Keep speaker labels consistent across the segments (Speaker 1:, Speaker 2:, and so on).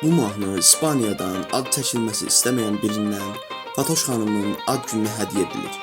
Speaker 1: Bu mahnı İspaniyadan ad çəkilməsi istəməyən birindən Fatoş xanımın ad gününə hədiyyə edilir.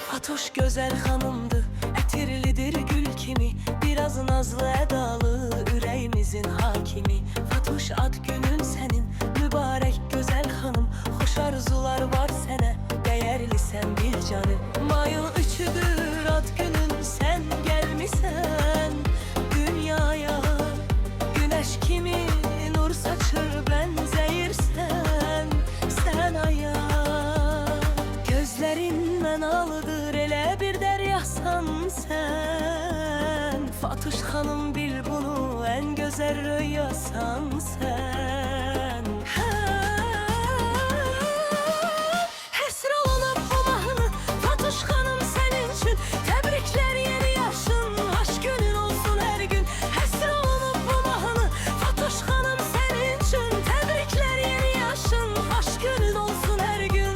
Speaker 2: Fatoş güzel hanımdı, ətirlidir gül kimi, biraz nazlı ədalı, ürəyimizin hakimi. Fatoş ad günün sənin, mübarək gözəl xanım, xoş arzular var sənə, dəyərlisən bil canım. Mayın 3'üdür ad günün, sən gəlmisən dünyaya, güneş kimi nur saçır bənzəyirsən sən aya. Gözlərindən alıdır elə bir dəryasan sən, Fatoş xanım bil bunu, ən gözəl röyasan sən. Həsr olunub bu mahnı Fatoş xanım sənin üçün, təbriklər yeni yaşın, aşk günün olsun hər gün. Həsr olunub bu mahnı Fatoş xanım sənin üçün, təbriklər yeni yaşın, aşk günün olsun hər gün.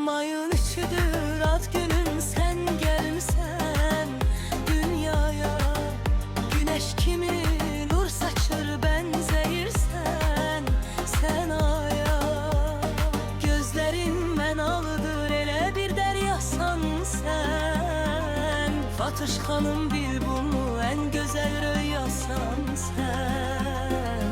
Speaker 2: Mayın 3'üdür ad günün, sen gelmişsen dünyaya, güneş kimi nur saçır benzeyirsen sen aya. Gözlerin mənalıdır elə bir dəryasan sen, Fatoş xanım bil bunu, ən gözəl röyasan sen.